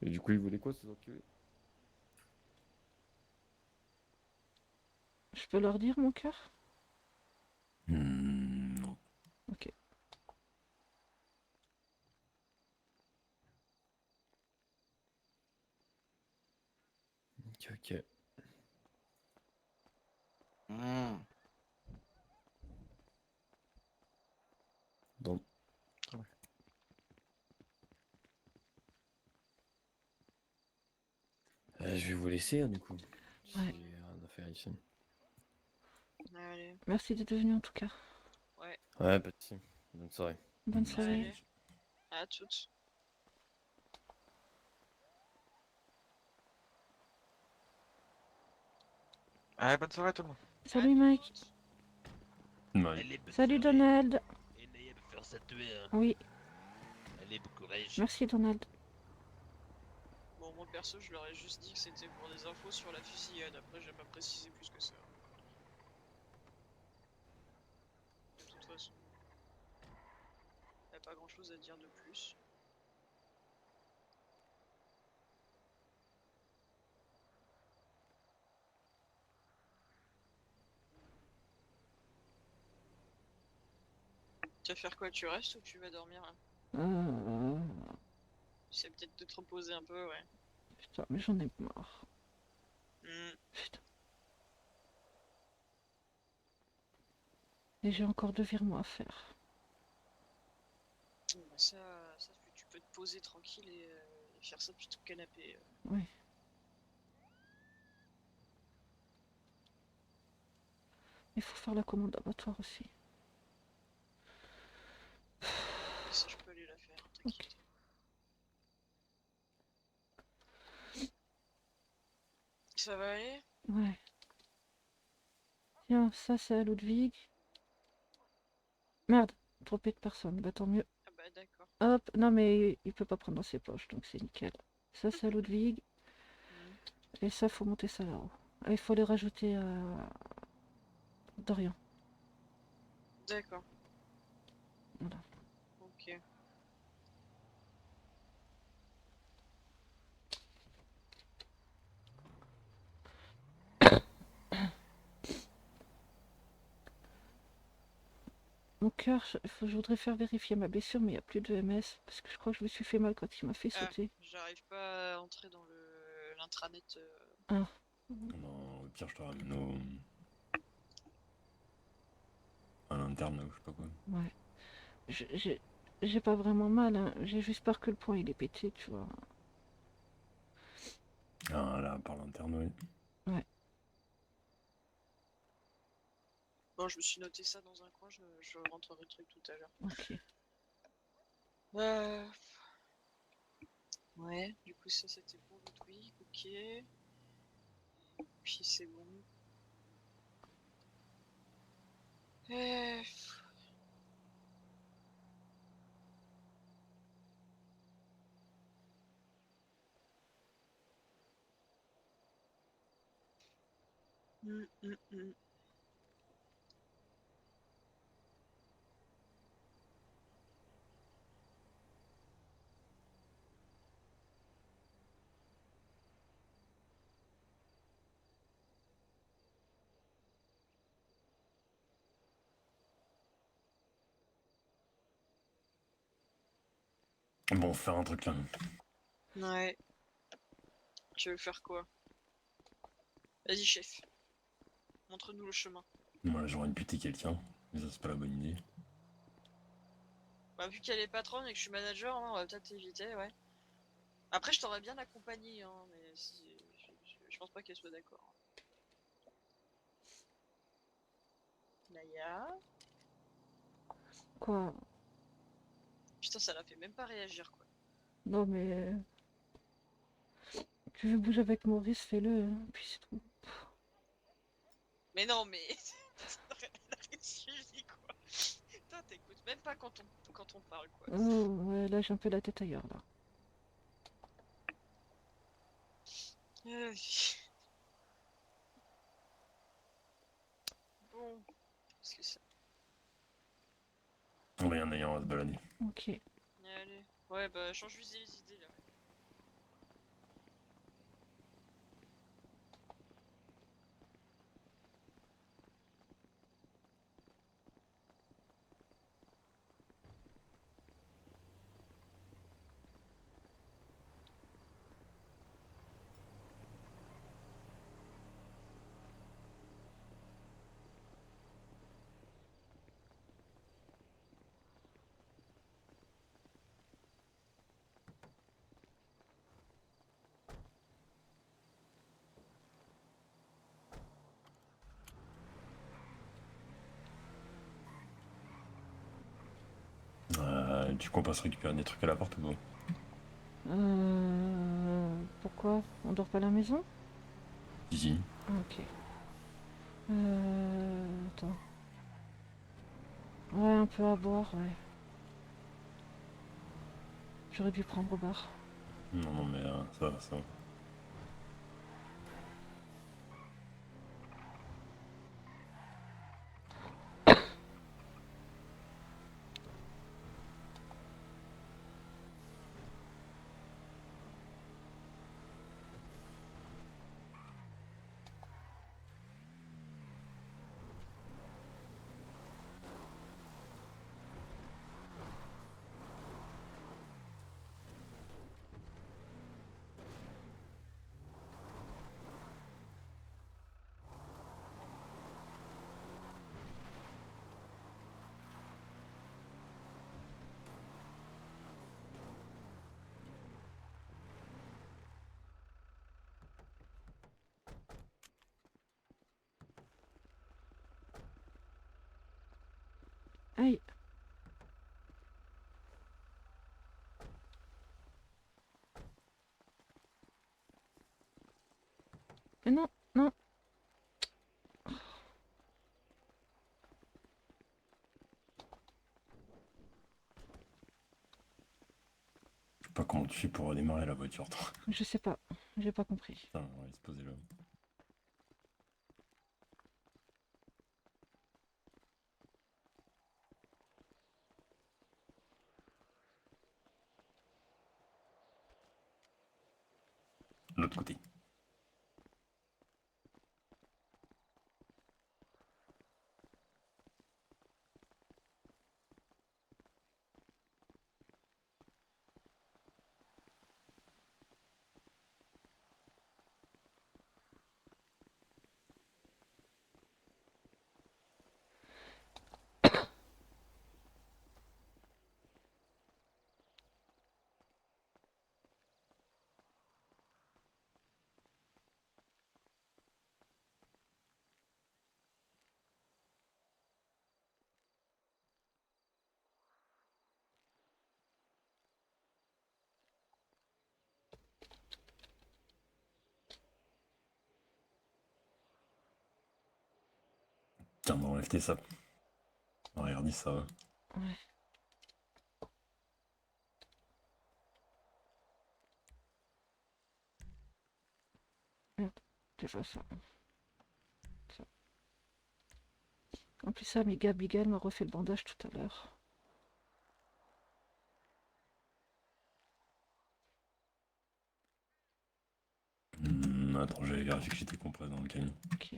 Et du coup, ils voulaient quoi ces enculés? Je peux leur dire, mon cœur? Non. Ok. Ok. Donc. Je vais vous laisser, hein, du coup. J'ai Ouais. rien à faire ici. Allez. Merci d'être venu en tout cas. Ouais. Ouais, pas de soucis. Bonne soirée. Bonne soirée. Allez. À toutes. Allez, bonne soirée tout le monde. Salut Mike. Ouais. Salut Donald. Et Naya va faire ça tuer, hein. Oui. Allez, bon courage. Merci Donald. Bon, moi perso, je leur ai juste dit que c'était pour des infos sur la fusillade. Après, j'ai pas précisé plus que ça. De toute façon, y a pas grand chose à dire de plus. Tu vas faire quoi? Tu restes ou tu vas dormir là? Euh... C'est peut-être de te reposer un peu, ouais. Putain, mais j'en ai marre. Hmm. Putain. Et j'ai encore 2 virements à faire. Bah ça, tu peux te poser tranquille et faire ça depuis ton canapé. Oui. Il faut faire la commande d'abattoir aussi. Ça, je peux aller la faire, t'inquiète. Ça va aller? Ouais. Tiens, ça c'est à Ludwig. Merde, trompé de personne. Bah tant mieux. Ah bah d'accord. Hop, non mais il peut pas prendre dans ses poches, donc c'est nickel. Ça c'est à Ludwig. Et ça, faut monter ça là-haut. Ah, il faut les rajouter à Dorian. D'accord. Voilà. Ok. Mon cœur, je voudrais faire vérifier ma blessure, mais il n'y a plus de MS. Parce que je crois que je me suis fait mal quand il m'a fait sauter. J'arrive pas à entrer dans l'intranet. Ah. Non, au pire, je te ramène à l'interne, ou je sais pas quoi. Ouais. J'ai pas vraiment mal, hein. J'ai juste peur que le poing il est pété, tu vois. Ah, là, par l'interne, oui. Ouais. Bon, je me suis noté ça dans un coin, je rentrerai le truc tout à l'heure. Ok. Ouais, du coup ça c'était pour Ludwig, ok. Puis c'est bon. Euh... mm. Bon, faire un truc là. Ouais. Tu veux faire quoi? Vas-y chef. Montre-nous le chemin. Moi, j'aurais buté quelqu'un, mais ça, c'est pas la bonne idée. Bah vu qu'elle est patronne et que je suis manager, hein, on va peut-être éviter, ouais. Après je t'aurais bien accompagné, hein, mais je pense pas qu'elle soit d'accord. Naya. Quoi? Putain, ça la fait même pas réagir, quoi. Non mais... Tu veux bouger avec Maurice, fais-le, hein, puis c'est tout. Mais non, mais... Elle a rien suivi, quoi. Putain, t'écoutes même pas quand on parle, quoi. Oh, ouais, là j'ai un peu la tête ailleurs, là. Bon, qu'est-ce que c'est? Rien d'ailleurs, on va se balader. Ok. Allez. Ouais, bah change juste les idées, là. Tu comptes pas se récupérer des trucs à la porte ou quoi? Pourquoi? On dort pas à la maison? Si. Ok. Attends. Ouais, un peu à boire, ouais. J'aurais dû prendre au bar. Non, mais ça va, ça va. Aïe. Mais non, non. Je sais pas comment tu fais pour redémarrer la voiture, toi. Je sais pas, j'ai pas compris. Putain, on va se poser là. De l'autre côté. Tiens, on enlève tes sapes. Regardez ça va. Ouais. Merde, c'est pas ça. Ça. En plus ça, Abigail m'a refait le bandage tout à l'heure. Attends, j'avais vérifié que j'étais compresse dans le camion. Ok.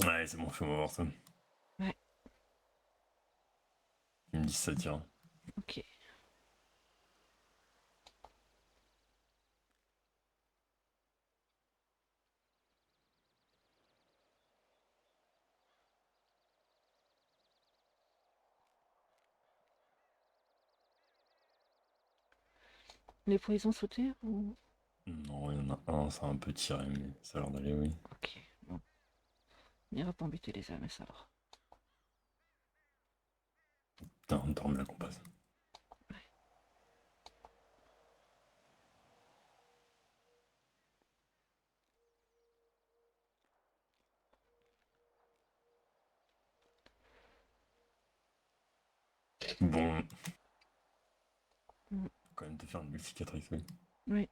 Ouais, c'est bon, fais-moi voir ça. Ouais. Il me dit ça tient. Ok. Les poids ils ont sauté ou... Non, il y en a un, ça a un peu tiré, mais ça a l'air d'aller, oui. Ok, bon. On ira pas embêter les âmes, ça alors. Putain, on dorme la compasse. Bon. Faut quand même te faire une belle cicatrice, oui. Oui.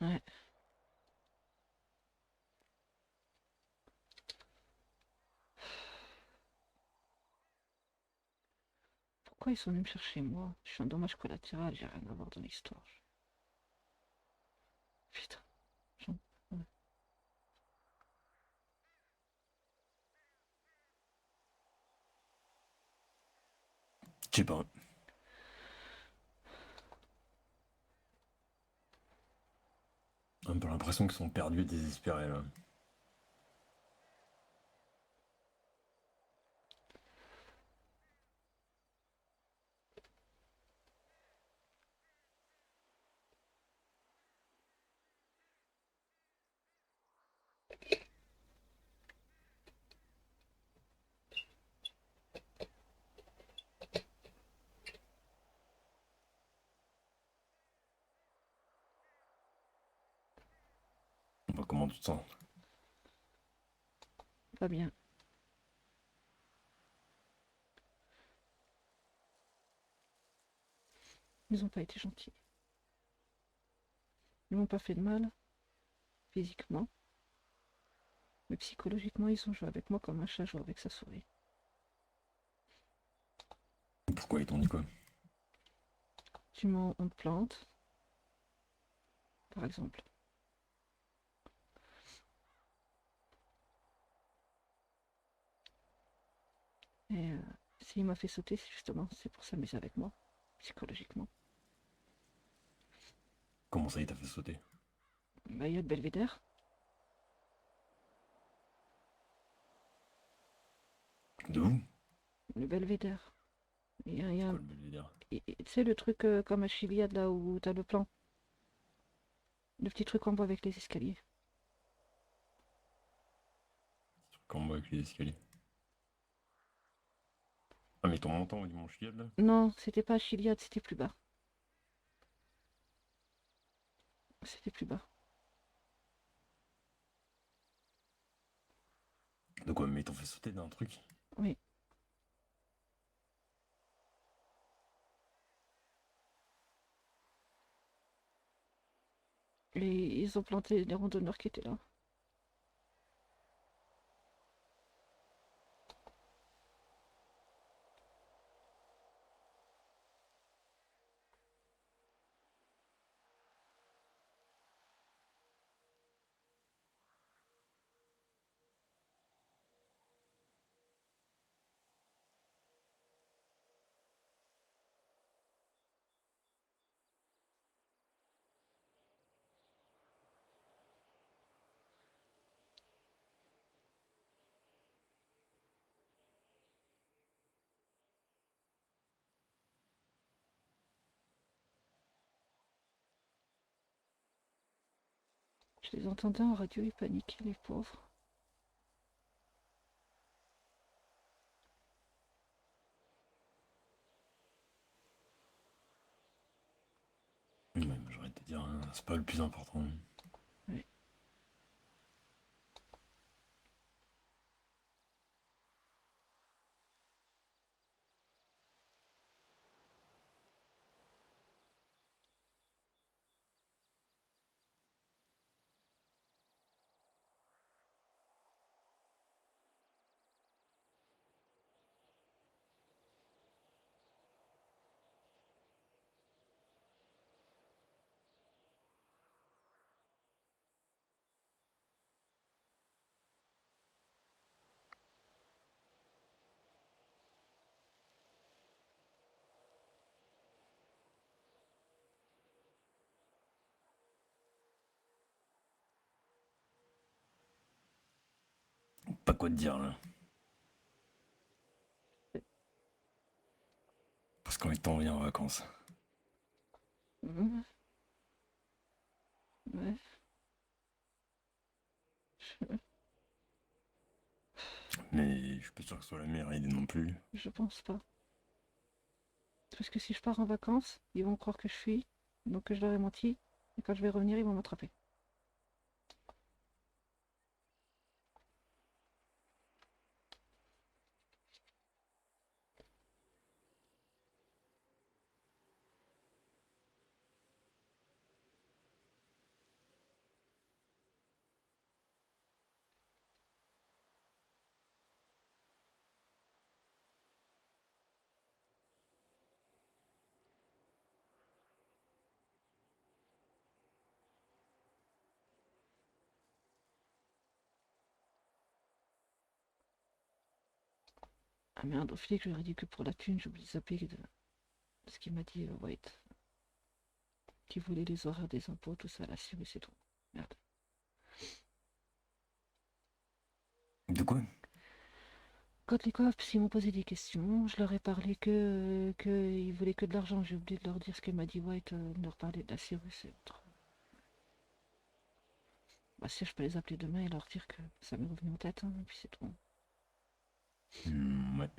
Ouais. Pourquoi ils sont venus me chercher moi? Je suis un dommage collatéral, j'ai rien à voir dans l'histoire. Putain. Ouais. Je sais pas. J'ai un peu l'impression qu'ils sont perdus et désespérés là. Bah, comment tu te sens? Pas bien. Ils n'ont pas été gentils. Ils m'ont pas fait de mal, physiquement. Mais psychologiquement, ils ont joué avec moi comme un chat joue avec sa souris. Pourquoi ils t'ont dit quoi? On te plante, par exemple. Et s'il m'a fait sauter, c'est pour s'amuser avec moi, psychologiquement. Comment ça, il t'a fait sauter? Bah, il y a le belvédère. De où? Le belvédère. Il y a Quoi, le belvédère? Tu sais, le truc comme à Chiliade, là où t'as le plan. Le petit truc en bois avec les escaliers. Comment avec les escaliers? Ah, mais ton montant au dimanche là? Non, c'était pas à Chiliade, c'était plus bas. C'était plus bas. De quoi? Mais ils t'ont fait sauter d'un truc? Oui. Et ils ont planté les randonneurs qui étaient là. Je les entendais en radio, ils paniquaient, les pauvres. Ouais, j'aurais te dire, hein, c'est pas le plus important. Oui. Pas quoi te dire là. Parce qu'en étant revient en vacances. Mmh. Ouais. Mais je suis pas sûr que ce soit la meilleure idée non plus. Je pense pas. Parce que si je pars en vacances, ils vont croire que je fuis, donc que je leur ai menti, et quand je vais revenir, ils vont m'attraper. Ah merde, au flic, je lui ai dit que pour la thune, j'ai oublié de zapper de ce qu'il m'a dit, White. Qui voulait les horaires des impôts, tout ça, la Syrie, c'est tout. Merde. De quoi? Quand les cops, ils m'ont posé des questions, je leur ai parlé que ils voulaient que de l'argent. J'ai oublié de leur dire ce que m'a dit White, de leur parler de la Cyrus et autres. Bah si je peux les appeler demain et leur dire que ça m'est revenu en tête, hein, et puis c'est tout. Ouais.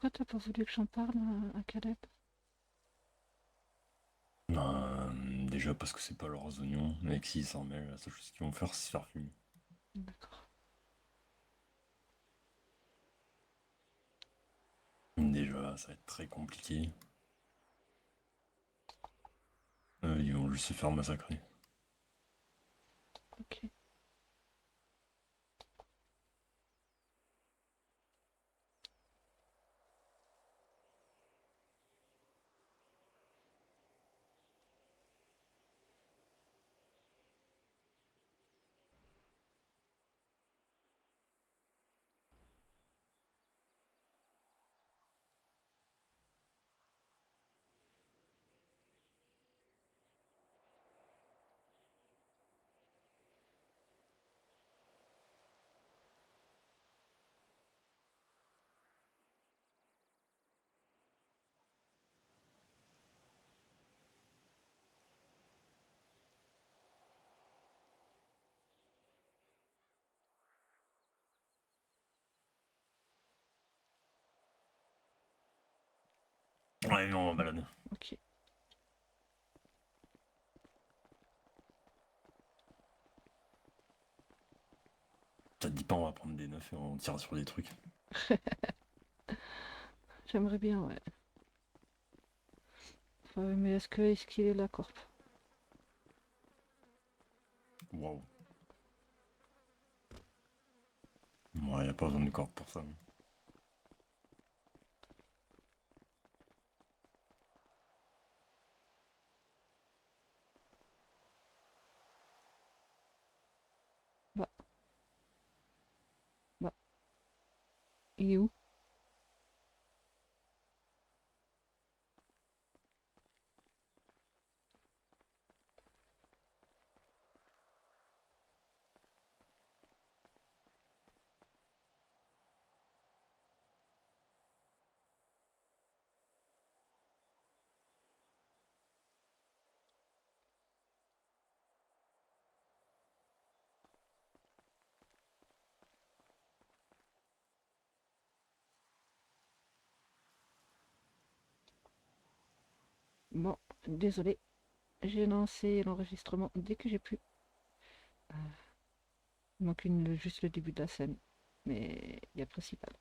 pourquoi t'as pas voulu que j'en parle à Caleb? Déjà parce que c'est pas leurs oignons, mais que s'ils s'en mêlent, la seule chose qu'ils vont faire, c'est se faire fumer. D'accord. Déjà, ça va être très compliqué. Ils vont juste se faire massacrer. Ok. Ouais, mais on va balade. Ok. Ça te dit pas, on va prendre des neufs et on tire sur des trucs. J'aimerais bien, ouais. Ouais, mais est-ce qu'il est la corp? Waouh. Ouais, y a pas besoin de corps pour ça. Bah. Il est où? Bon, désolé. J'ai lancé l'enregistrement dès que j'ai pu. Il manque juste le début de la scène. Mais il y a le principal.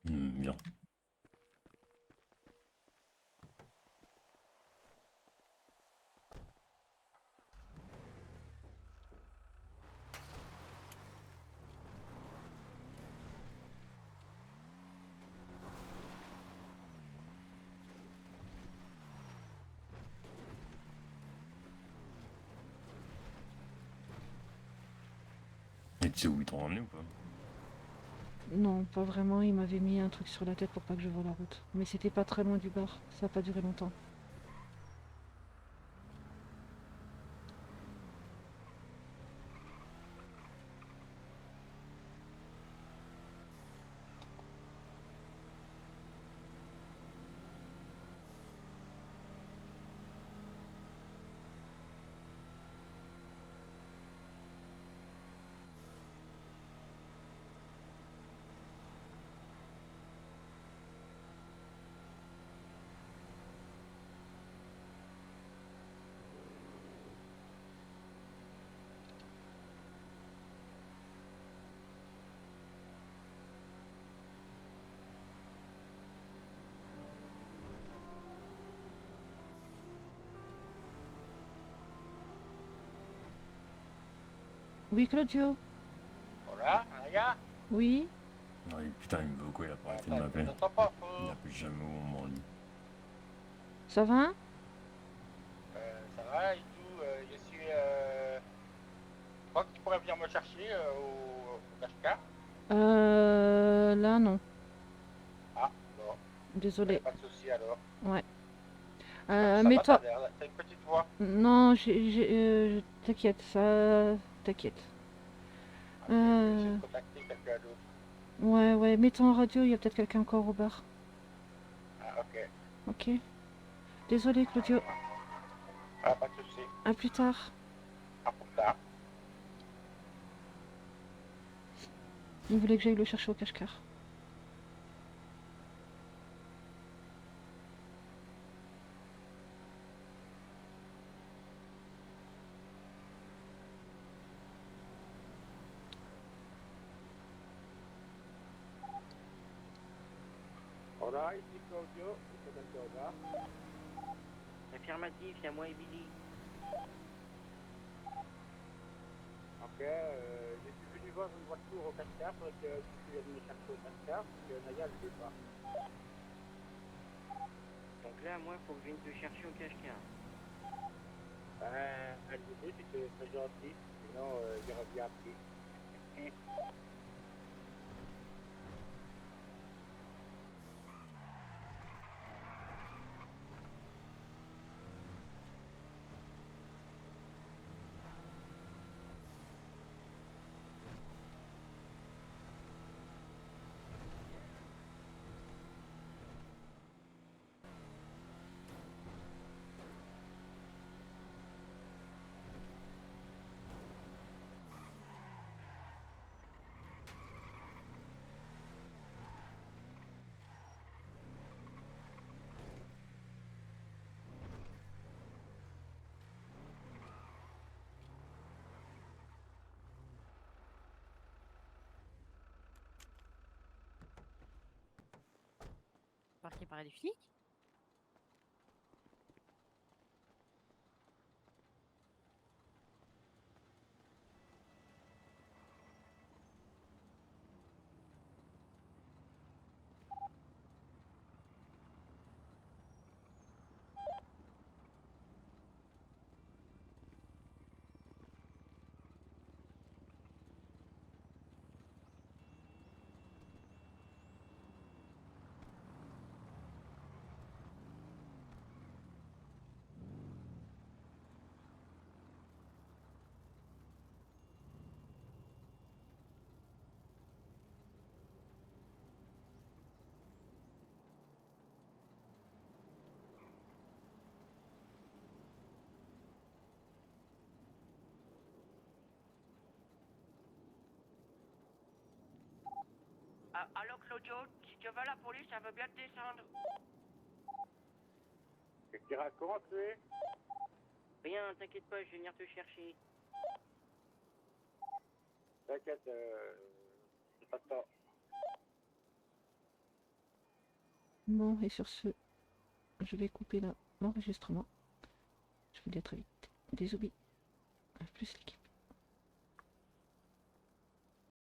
Bien. Et tu sais où ils t'ont emmené ou pas? Non, pas vraiment. Il m'avait mis un truc sur la tête pour pas que je voie la route. Mais c'était pas très loin du bar. Ça a pas duré longtemps. Oui, Claudio? Hola, Aya. Oui? Ouais, putain, il me veut quoi, il a pas arrêté de Je m'appeler. t'entends pas, Il appelle jamais au moment lui. Ça va? ça va et tout. Je suis. Je crois que tu pourrais venir me chercher au HK. Là, non. Ah, bon. Désolé. Pas de soucis alors. Ouais. Ça Mais va, toi... t'as une petite voix. Non, t'inquiète, ça... T'inquiète. Je vais essayer de contacter quelqu'un d'autre. Ouais, mets-toi en radio, il y a peut-être quelqu'un encore au bar. Ah, ok. Ok. Désolé, Claudio. Ah, pas de soucis. À plus tard. À plus tard. Il voulait que j'aille le chercher au cache-car. Hola, ici Claudio, c'est quelqu'un au bar. Affirmatif, c'est moi et Billy. Ok, je suis venu voir une voiture au cache-car, faudrait que tu viennes me chercher au cache-car, parce que Naya ne veut pas. Donc là, moi, faut que je vienne te chercher au cache-car. Ben, elle veut, c'est que c'est gentil, sinon il revient après. Par qui parlait du flic? Allô Claudio, si tu veux la police, elle veut bien te descendre. Qu'est-ce qu'il raconte, lui? Rien, t'inquiète pas, je vais venir te chercher. T'inquiète, c'est pas de temps. Bon, et sur ce, je vais couper l'enregistrement. Je vous dis à très vite. Des oublis. À plus l'équipe.